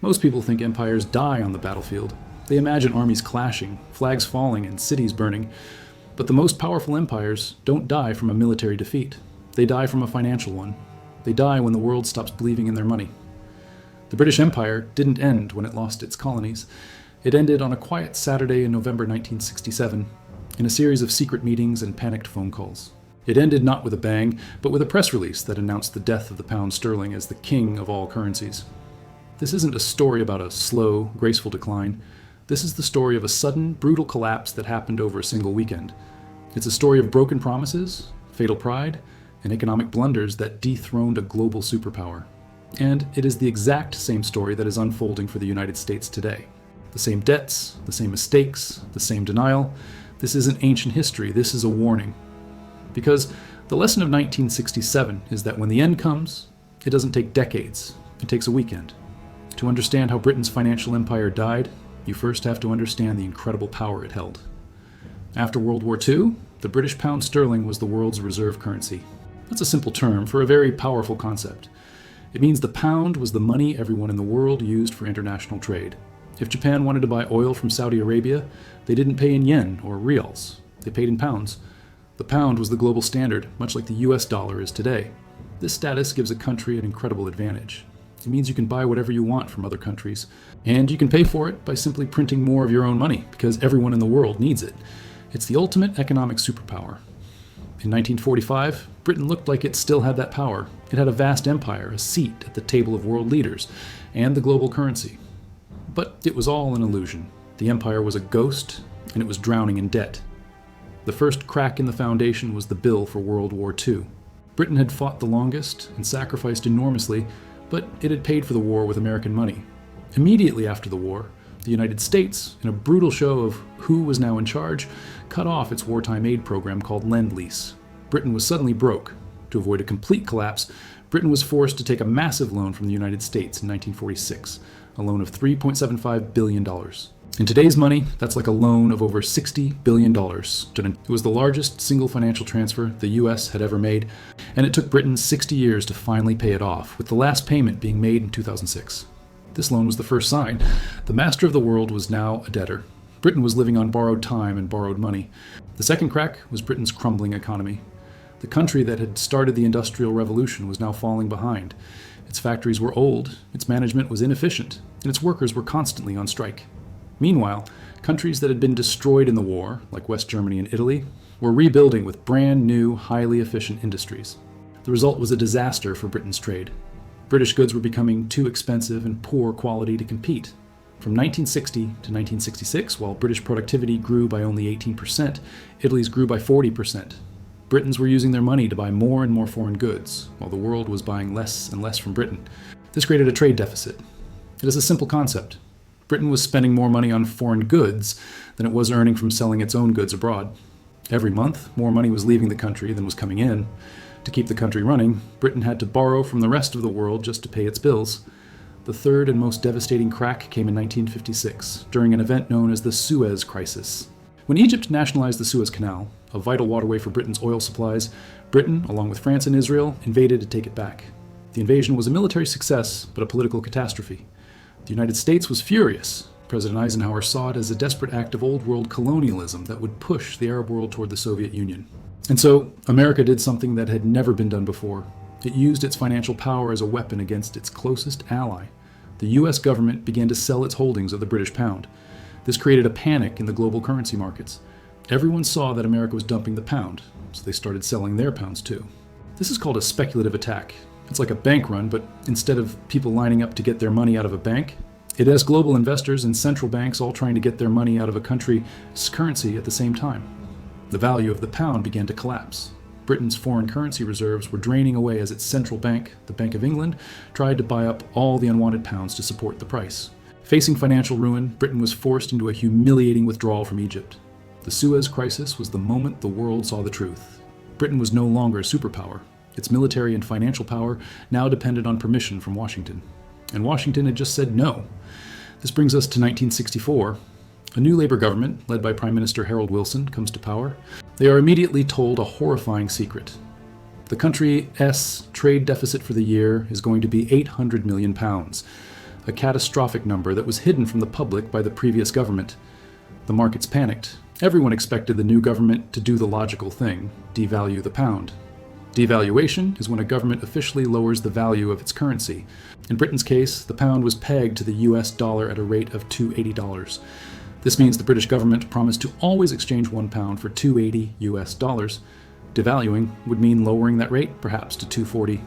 Most people think empires die on the battlefield. They imagine armies clashing, flags falling, and cities burning. But the most powerful empires don't die from a military defeat. They die from a financial one. They die when the world stops believing in their money. The British Empire didn't end when it lost its colonies. It ended on a quiet Saturday in November 1967, in a series of secret meetings and panicked phone calls. It ended not with a bang, but with a press release that announced the death of the pound sterling as the king of all currencies. This isn't a story about a slow, graceful decline. This is the story of a sudden, brutal collapse that happened over a single weekend. It's a story of broken promises, fatal pride, and economic blunders that dethroned a global superpower. And it is the exact same story that is unfolding for the United States today. The same debts, the same mistakes, the same denial. This isn't ancient history, this is a warning. Because the lesson of 1967 is that when the end comes, it doesn't take decades, it takes a weekend. To understand how Britain's financial empire died, you first have to understand the incredible power it held. After World War II, the British pound sterling was the world's reserve currency. That's a simple term for a very powerful concept. It means the pound was the money everyone in the world used for international trade. If Japan wanted to buy oil from Saudi Arabia, they didn't pay in yen or reals. They paid in pounds. The pound was the global standard, much like the US dollar is today. This status gives a country an incredible advantage. It means you can buy whatever you want from other countries, and you can pay for it by simply printing more of your own money, because everyone in the world needs it. It's the ultimate economic superpower. In 1945, Britain looked like it still had that power. It had a vast empire, a seat at the table of world leaders, and the global currency. But it was all an illusion. The empire was a ghost, and it was drowning in debt. The first crack in the foundation was the bill for World War II. Britain had fought the longest and sacrificed enormously, but it had paid for the war with American money. Immediately after the war, the United States, in a brutal show of who was now in charge, cut off its wartime aid program called Lend-Lease. Britain was suddenly broke. To avoid a complete collapse, Britain was forced to take a massive loan from the United States in 1946, a loan of $3.75 billion. In today's money, that's like a loan of over $60 billion. It was the largest single financial transfer the US had ever made, and it took Britain 60 years to finally pay it off, with the last payment being made in 2006. This loan was the first sign. The master of the world was now a debtor. Britain was living on borrowed time and borrowed money. The second crack was Britain's crumbling economy. The country that had started the Industrial Revolution was now falling behind. Its factories were old, its management was inefficient, and its workers were constantly on strike. Meanwhile, countries that had been destroyed in the war, like West Germany and Italy, were rebuilding with brand new, highly efficient industries. The result was a disaster for Britain's trade. British goods were becoming too expensive and poor quality to compete. From 1960 to 1966, while British productivity grew by only 18%, Italy's grew by 40%. Britons were using their money to buy more and more foreign goods, while the world was buying less and less from Britain. This created a trade deficit. It is a simple concept. Britain was spending more money on foreign goods than it was earning from selling its own goods abroad. Every month, more money was leaving the country than was coming in. To keep the country running, Britain had to borrow from the rest of the world just to pay its bills. The third and most devastating crack came in 1956, during an event known as the Suez Crisis. When Egypt nationalized the Suez Canal, a vital waterway for Britain's oil supplies, Britain, along with France and Israel, invaded to take it back. The invasion was a military success, but a political catastrophe. The United States was furious. President Eisenhower saw it as a desperate act of old-world colonialism that would push the Arab world toward the Soviet Union. And so, America did something that had never been done before. It used its financial power as a weapon against its closest ally. The US government began to sell its holdings of the British pound. This created a panic in the global currency markets. Everyone saw that America was dumping the pound, so they started selling their pounds too. This is called a speculative attack. It's like a bank run, but instead of people lining up to get their money out of a bank, it has global investors and central banks all trying to get their money out of a country's currency at the same time. The value of the pound began to collapse. Britain's foreign currency reserves were draining away as its central bank, the Bank of England, tried to buy up all the unwanted pounds to support the price. Facing financial ruin, Britain was forced into a humiliating withdrawal from Egypt. The Suez Crisis was the moment the world saw the truth. Britain was no longer a superpower. Its military and financial power now depended on permission from Washington. And Washington had just said no. This brings us to 1964. A new Labour government, led by Prime Minister Harold Wilson, comes to power. They are immediately told a horrifying secret. The country's trade deficit for the year is going to be £800 million. a catastrophic number that was hidden from the public by the previous government. The markets panicked. Everyone expected the new government to do the logical thing, devalue the pound. Devaluation is when a government officially lowers the value of its currency. In Britain's case, the pound was pegged to the US dollar at a rate of $2.80. This means the British government promised to always exchange £1 for $2.80 US dollars. Devaluing would mean lowering that rate, perhaps to $2.40.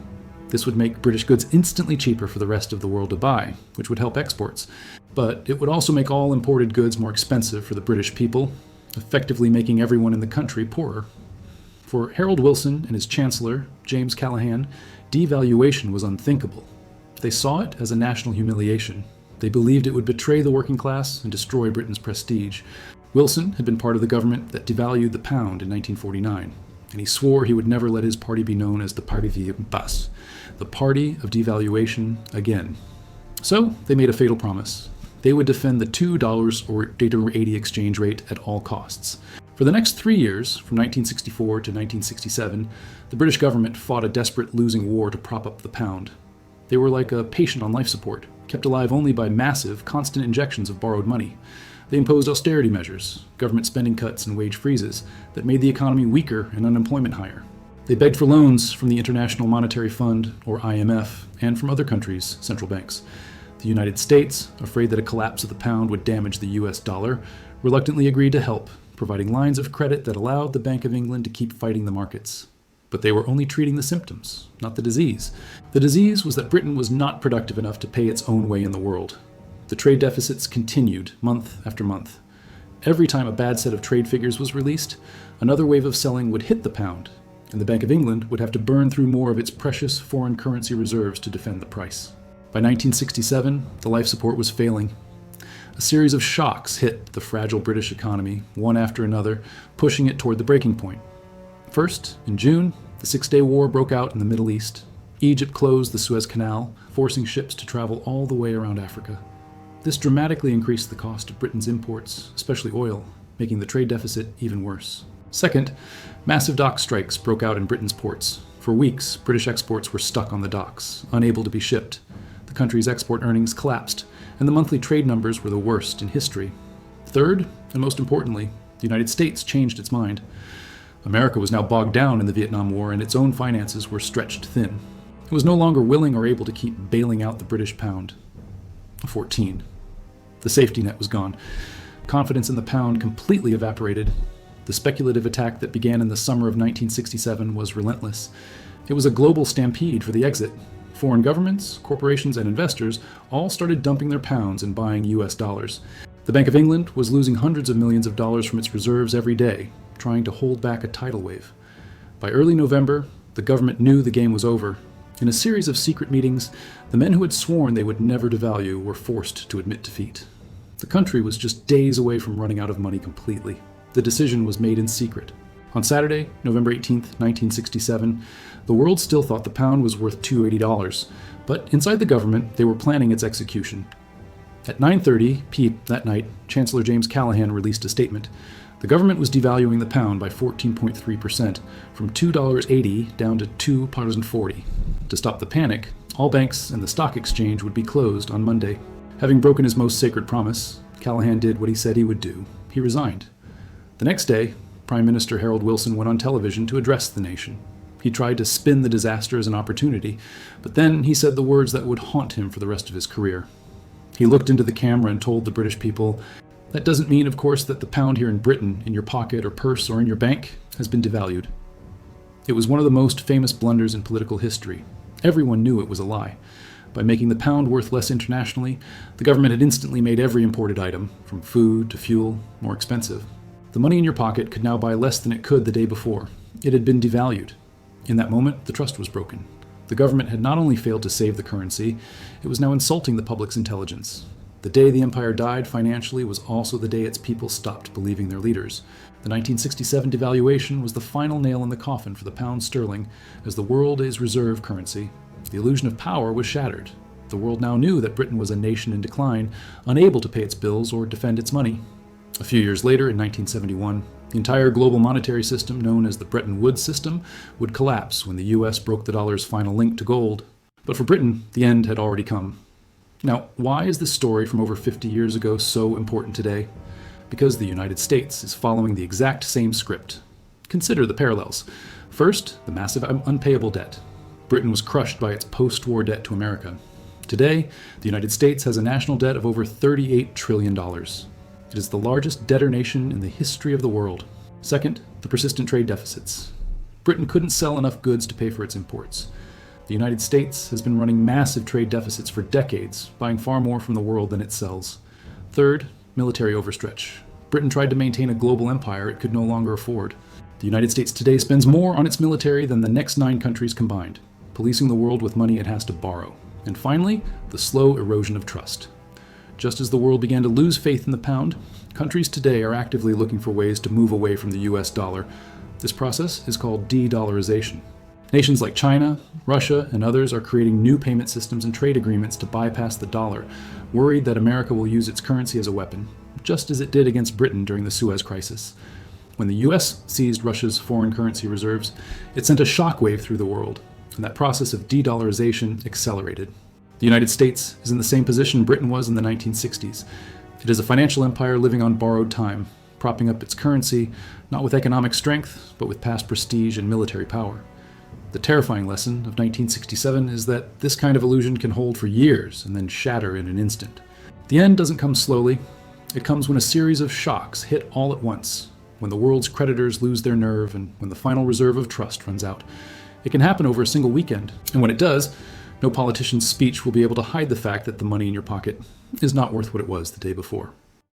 This would make British goods instantly cheaper for the rest of the world to buy, which would help exports. But it would also make all imported goods more expensive for the British people, effectively making everyone in the country poorer. For Harold Wilson and his chancellor, James Callaghan, devaluation was unthinkable. They saw it as a national humiliation. They believed it would betray the working class and destroy Britain's prestige. Wilson had been part of the government that devalued the pound in 1949, and he swore he would never let his party be known as the Parti du Bas, the party of devaluation again. So they made a fatal promise. They would defend the $2 or $1.80 exchange rate at all costs. For the next 3 years, from 1964 to 1967, the British government fought a desperate losing war to prop up the pound. They were like a patient on life support, kept alive only by massive, constant injections of borrowed money. They imposed austerity measures, government spending cuts and wage freezes that made the economy weaker and unemployment higher. They begged for loans from the International Monetary Fund, or IMF, and from other countries' central banks. The United States, afraid that a collapse of the pound would damage the US dollar, reluctantly agreed to help, providing lines of credit that allowed the Bank of England to keep fighting the markets. But they were only treating the symptoms, not the disease. The disease was that Britain was not productive enough to pay its own way in the world. The trade deficits continued month after month. Every time a bad set of trade figures was released, another wave of selling would hit the pound, and the Bank of England would have to burn through more of its precious foreign currency reserves to defend the price. By 1967, the life support was failing. A series of shocks hit the fragile British economy, one after another, pushing it toward the breaking point. First, in June, the Six-Day War broke out in the Middle East. Egypt closed the Suez Canal, forcing ships to travel all the way around Africa. This dramatically increased the cost of Britain's imports, especially oil, making the trade deficit even worse. Second, massive dock strikes broke out in Britain's ports. For weeks, British exports were stuck on the docks, unable to be shipped. The country's export earnings collapsed, and the monthly trade numbers were the worst in history. Third, and most importantly, the United States changed its mind. America was now bogged down in the Vietnam War, and its own finances were stretched thin. It was no longer willing or able to keep bailing out the British pound. 14. The safety net was gone. Confidence in the pound completely evaporated. The speculative attack that began in the summer of 1967 was relentless. It was a global stampede for the exit. Foreign governments, corporations, and investors all started dumping their pounds and buying US dollars. The Bank of England was losing hundreds of millions of dollars from its reserves every day, trying to hold back a tidal wave. By early November, the government knew the game was over. In a series of secret meetings, the men who had sworn they would never devalue were forced to admit defeat. The country was just days away from running out of money completely. The decision was made in secret. On Saturday, November 18, 1967, the world still thought the pound was worth $2.80, but inside the government, they were planning its execution. At 9:30 p.m. that night, Chancellor James Callaghan released a statement. The government was devaluing the pound by 14.3%, from $2.80 down to £2.40. To stop the panic, all banks and the stock exchange would be closed on Monday. Having broken his most sacred promise, Callaghan did what he said he would do. He resigned. The next day, Prime Minister Harold Wilson went on television to address the nation. He tried to spin the disaster as an opportunity, but then he said the words that would haunt him for the rest of his career. He looked into the camera and told the British people, "That doesn't mean, of course, that the pound here in Britain, in your pocket or purse or in your bank, has been devalued." It was one of the most famous blunders in political history. Everyone knew it was a lie. By making the pound worth less internationally, the government had instantly made every imported item, from food to fuel, more expensive. The money in your pocket could now buy less than it could the day before. It had been devalued. In that moment, the trust was broken. The government had not only failed to save the currency, it was now insulting the public's intelligence. The day the empire died financially was also the day its people stopped believing their leaders. The 1967 devaluation was the final nail in the coffin for the pound sterling as the world's reserve currency. The illusion of power was shattered. The world now knew that Britain was a nation in decline, unable to pay its bills or defend its money. A few years later, in 1971, the entire global monetary system, known as the Bretton Woods system, would collapse when the US broke the dollar's final link to gold. But for Britain, the end had already come. Now, why is this story from over 50 years ago so important today? Because the United States is following the exact same script. Consider the parallels. First, the massive unpayable debt. Britain was crushed by its post-war debt to America. Today, the United States has a national debt of over $38 trillion. It is the largest debtor nation in the history of the world. Second, the persistent trade deficits. Britain couldn't sell enough goods to pay for its imports. The United States has been running massive trade deficits for decades, buying far more from the world than it sells. Third, military overstretch. Britain tried to maintain a global empire it could no longer afford. The United States today spends more on its military than the next 9 countries combined, policing the world with money it has to borrow. And finally, the slow erosion of trust. Just as the world began to lose faith in the pound, countries today are actively looking for ways to move away from the US dollar. This process is called de-dollarization. Nations like China, Russia, and others are creating new payment systems and trade agreements to bypass the dollar, worried that America will use its currency as a weapon, just as it did against Britain during the Suez Crisis. When the US seized Russia's foreign currency reserves, it sent a shockwave through the world, and that process of de-dollarization accelerated. The United States is in the same position Britain was in the 1960s. It is a financial empire living on borrowed time, propping up its currency not with economic strength, but with past prestige and military power. The terrifying lesson of 1967 is that this kind of illusion can hold for years and then shatter in an instant. The end doesn't come slowly. It comes when a series of shocks hit all at once, when the world's creditors lose their nerve and when the final reserve of trust runs out. It can happen over a single weekend, and when it does, no politician's speech will be able to hide the fact that the money in your pocket is not worth what it was the day before.